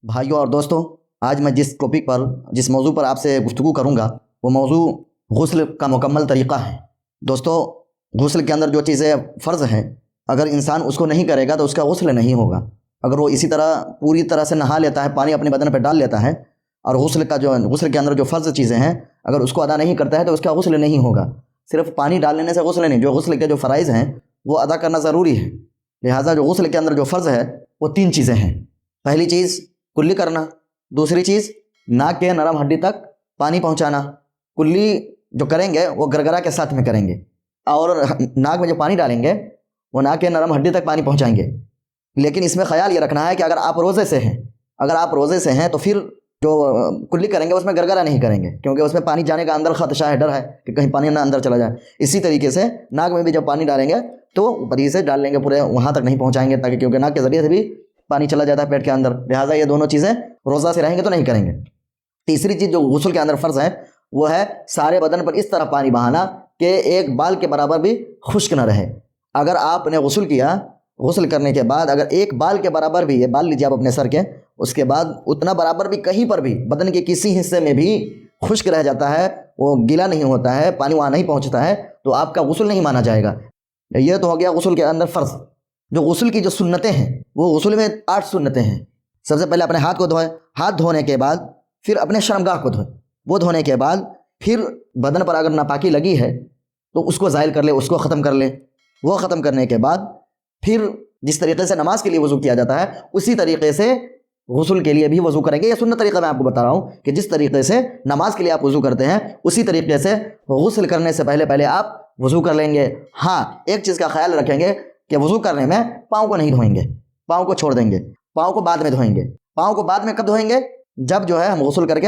भाइयों और दोस्तों, आज मैं जिस मौजू पर आपसे गुफ्तगू करूँगा वो मौजू गुस्ल का मुकम्मल तरीक़ा है। दोस्तों, गुस्ल के अंदर जो चीज़ें फ़र्ज़ हैं, अगर इंसान उसको नहीं करेगा तो उसका गुस्ल नहीं होगा। अगर वो इसी तरह पूरी तरह से नहा लेता है, पानी अपने बदन पर डाल लेता है और गुस्ल के अंदर जो फ़र्ज़ चीज़ें हैं अगर उसको अदा नहीं करता है तो उसका गुस्ल नहीं होगा। सिर्फ पानी डाल लेने से गुस्ल नहीं, जो गुस्ल के जो फ़राइज़ हैं वो अदा करना ज़रूरी है। लिहाजा जो गुस्ल के अंदर जो फ़र्ज़ है वो 3 चीज़ें हैं। पहली चीज़ कुल्ली करना, दूसरी चीज़ नाक के नरम हड्डी तक पानी पहुंचाना। कुल्ली जो करेंगे वो गरगरा के साथ में करेंगे और नाक में जो पानी डालेंगे वो नाक के नरम हड्डी तक पानी पहुंचाएंगे। लेकिन इसमें ख्याल ये रखना है कि अगर आप रोज़े से हैं तो फिर जो कुल्ली करेंगे उसमें गरगरा नहीं करेंगे, क्योंकि उसमें पानी जाने का अंदर खदशा है, डर है कि कहीं पानी ना अंदर चला जाए। इसी तरीके से नाक में भी जब पानी डालेंगे तो ऊपरी से डाल लेंगे, पूरे वहाँ तक नहीं पहुँचाएंगे, ताकि क्योंकि नाक के ज़रिए से भी पानी चला जाता है पेट के अंदर। लिहाजा ये दोनों चीज़ें रोज़ा से रहेंगे तो नहीं करेंगे। तीसरी चीज़ जो गुस्ल के अंदर फ़र्ज़ है वो है सारे बदन पर इस तरह पानी बहाना कि एक बाल के बराबर भी खुश्क न रहे। अगर आपने गुस्ल किया, गुस्ल करने के बाद अगर एक बाल के बराबर भी, ये बाल लीजिए आप अपने सर के, उसके बाद उतना बराबर भी कहीं पर भी बदन के किसी हिस्से में भी खुश्क रह जाता है, वो गीला नहीं होता है, पानी वहाँ नहीं पहुँचता है, तो आपका गुस्ल नहीं माना जाएगा। ये तो हो गया गुस्ल के अंदर फ़र्ज़। जो गुस्ल की जो सुन्नतें हैं वो गुस्ल में 8 सुन्नतें हैं। सबसे पहले अपने हाथ को धोएं, हाथ धोने के बाद फिर अपने शर्मगाह को धोएं, वो धोने के बाद फिर बदन पर अगर नापाकी लगी है तो उसको ज़ाहिल कर ले, उसको ख़त्म कर ले। वो ख़त्म करने के बाद फिर जिस तरीके से नमाज के लिए वज़ू किया जाता है उसी तरीके से गुस्ल के लिए भी वज़ू करेंगे। ये सुन्नत तरीक़ा मैं आपको बता रहा हूँ कि जिस तरीके से नमाज के लिए आप वज़ू करते हैं उसी तरीके से गुस्ल करने से पहले आप वज़ू कर लेंगे। हाँ, एक चीज़ का ख्याल रखेंगे कि वज़ू करने में पाँव को नहीं धोएंगे, पाँव को छोड़ देंगे, पाँव को बाद में धोएंगे। पाँव को बाद में कब धोएंगे? जब जो है हम गुस्ल करके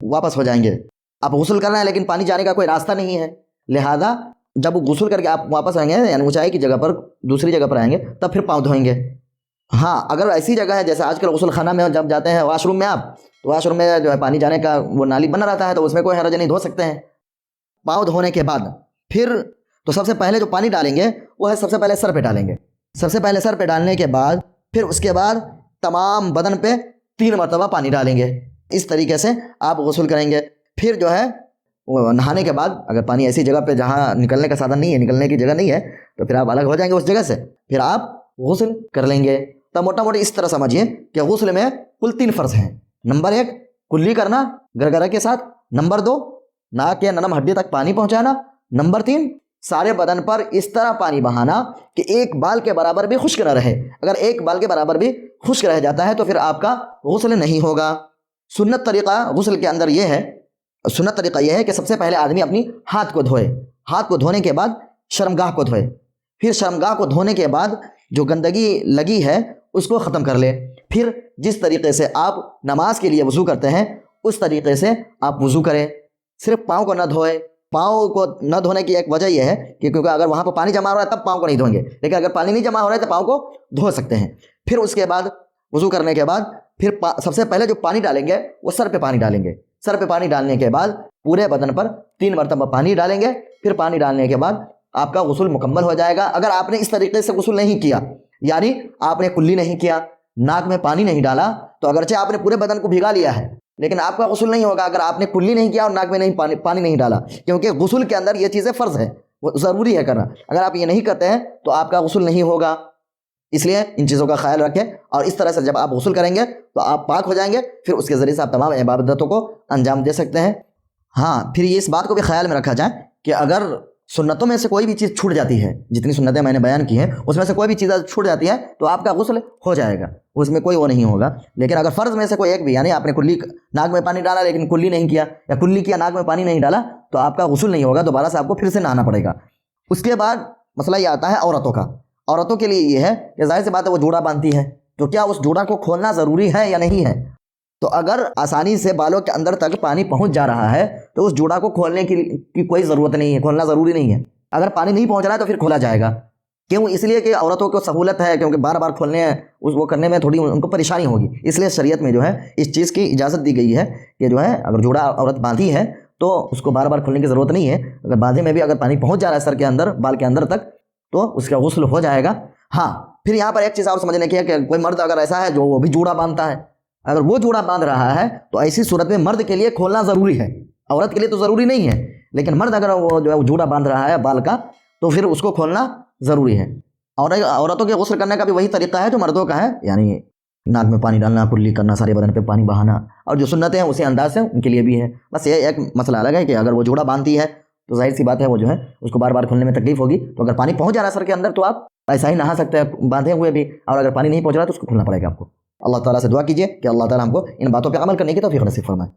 वापस हो जाएंगे। आप गुस्ल करना है लेकिन पानी जाने का कोई रास्ता नहीं है, लिहाजा जब गुस्ल करके आप वापस आएंगे, यानी ऊंचाई की जगह पर दूसरी जगह पर आएंगे, तब फिर पाँव धोएंगे। हाँ, अगर ऐसी जगह है जैसे आजकल गुस्ल खाना में जब जाते हैं वाशरूम में आप, तो वाशरूम में जो है पानी जाने का वो नाली बना रहता है, तो उसमें कोई हरज नहीं, धो सकते हैं। पाँव धोने के बाद फिर तो सबसे पहले जो पानी डालेंगे वो है सबसे पहले सर पे डालेंगे। सबसे पहले सर पे डालने के बाद फिर उसके बाद तमाम बदन पे 3 मरतबा पानी डालेंगे। इस तरीके से आप गुस्ल करेंगे। फिर जो है वो नहाने के बाद अगर पानी ऐसी जगह पे जहाँ निकलने का साधन नहीं है, निकलने की जगह नहीं है, तो फिर आप अलग हो जाएंगे उस जगह से, फिर आप गुस्ल कर लेंगे। तो मोटा मोटी इस तरह समझिए कि गुस्ल में कुल 3 फ़र्ज़ हैं। नंबर 1 कुल्ली करना गरगरा के साथ, नंबर 2 नाक के नरम हड्डी तक पानी पहुँचाना, नंबर 3 सारे बदन पर इस तरह पानी बहाना कि एक बाल के बराबर भी खुश्क न रहे। अगर एक बाल के बराबर भी खुश्क रह जाता है तो फिर आपका गुस्ल नहीं होगा। सुन्नत तरीक़ा गुस्ल के अंदर ये है, सुन्नत तरीक़ा यह है कि सबसे पहले आदमी अपनी हाथ को धोए, हाथ को धोने के बाद शर्मगाह को धोए, फिर शर्मगाह को धोने के बाद जो गंदगी लगी है उसको ख़त्म कर ले। फिर जिस तरीके से आप नमाज के लिए वज़ू करते हैं उस तरीके से आप वज़ू करें। सिर्फ पाँव को न धोए। पाँव को न धोने की एक वजह यह है कि क्योंकि अगर वहाँ पर पानी जमा हो रहा है तब पाँव को नहीं धोएंगे, लेकिन अगर पानी नहीं जमा हो रहा है तो पाँव को धो सकते हैं। फिर उसके बाद वज़ू करने के बाद फिर सबसे पहले जो पानी डालेंगे वो सर पे पानी डालेंगे। सर पे पानी डालने के बाद पूरे बदन पर 3 मरतबा पानी डालेंगे। फिर पानी डालने के बाद आपका गुस्ल मुकम्मल हो जाएगा। अगर आपने इस तरीके से गुस्ल नहीं किया, यानी आपने कुल्ली नहीं किया, नाक में पानी नहीं डाला, तो अगरचे आपने पूरे बदन को भिगा लिया है लेकिन आपका गुस्ल नहीं होगा अगर आपने कुल्ली नहीं किया और नाक में नहीं पानी नहीं डाला, क्योंकि गुस्ल के अंदर ये चीज़ें फ़र्ज़ है, वो ज़रूरी है करना। अगर आप ये नहीं करते हैं तो आपका गुस्ल नहीं होगा। इसलिए इन चीज़ों का ख्याल रखें और इस तरह से जब आप गुस्ल करेंगे तो आप पाक हो जाएंगे। फिर उसके ज़रिए से आप तमाम इबादतों को अंजाम दे सकते हैं। हाँ, फिर ये इस बात को भी ख्याल में रखा जाए कि अगर सुन्नतों में से कोई भी चीज़ छूट जाती है, जितनी सुन्नतें मैंने बयान की हैं उसमें से कोई भी चीज़ छूट जाती है तो आपका गुस्ल हो जाएगा, उसमें कोई वो नहीं होगा। लेकिन अगर फ़र्ज़ में से कोई एक भी, यानी आपने कुल्ली नाक में पानी डाला लेकिन कुल्ली नहीं किया, या कुल्ली किया नाक में पानी नहीं डाला, तो आपका गुस्ल नहीं होगा, दोबारा से आपको फिर से नहाना पड़ेगा। उसके बाद मसला ये आता है औरतों का। औरतों के लिए ये है कि ज़ाहिर सी बात है वो जूड़ा बांधती है, तो क्या उस जूड़ा को खोलना ज़रूरी है या नहीं है? तो अगर आसानी से बालों के अंदर तक पानी पहुंच जा रहा है तो उस जूड़ा को खोलने की कोई ज़रूरत नहीं है, खोलना ज़रूरी नहीं है। अगर पानी नहीं पहुंच रहा है तो फिर खोला जाएगा। क्यों? इसलिए कि औरतों को सहूलत है, क्योंकि बार बार खोलने वो करने में थोड़ी उनको परेशानी होगी, इसलिए शरीयत में जो है इस चीज़ की इजाज़त दी गई है कि जो है अगर जूड़ा औरत बांधी है तो उसको बार बार खोलने की ज़रूरत नहीं है। अगर बांधे में भी अगर पानी पहुँच जा रहा है सर के अंदर, बाल के अंदर तक, तो उसका गुस्ल हो जाएगा। हाँ, फिर यहाँ पर एक चीज़ और समझने की है कि कोई मर्द अगर ऐसा है जो वो भी जूड़ा बांधता है, اگر وہ جوڑا باندھ رہا ہے تو ایسی صورت میں مرد کے لیے کھولنا ضروری ہے، عورت کے لیے تو ضروری نہیں ہے، لیکن مرد اگر وہ جو ہے جوڑا باندھ رہا ہے بال کا تو پھر اس کو کھولنا ضروری ہے۔ اور عورتوں کے غسل کرنے کا بھی وہی طریقہ ہے جو مردوں کا ہے، یعنی ناک میں پانی ڈالنا، کلی کرنا، سارے بدن پہ پانی بہانا، اور جو سنتیں ہیں اسی انداز سے ان کے لیے بھی ہے۔ بس یہ ایک مسئلہ الگ ہے کہ اگر وہ جوڑا باندھتی ہے تو ظاہر سی بات ہے وہ جو ہے اس کو بار بار کھولنے میں تکلیف ہوگی، تو اگر پانی پہنچ جا رہا ہے سر کے اندر تو آپ ایسا ہی نہا سکتے ہیں باندھے ہوئے بھی، اور اگر پانی نہیں پہنچ رہا تو اس کو کھولنا پڑے گا آپ کو۔ اللہ تعالیٰ سے دعا کیجیے کہ اللہ تعالیٰ ہم کو ان باتوں پہ عمل کرنے کی توفیق نصیب فرمائے۔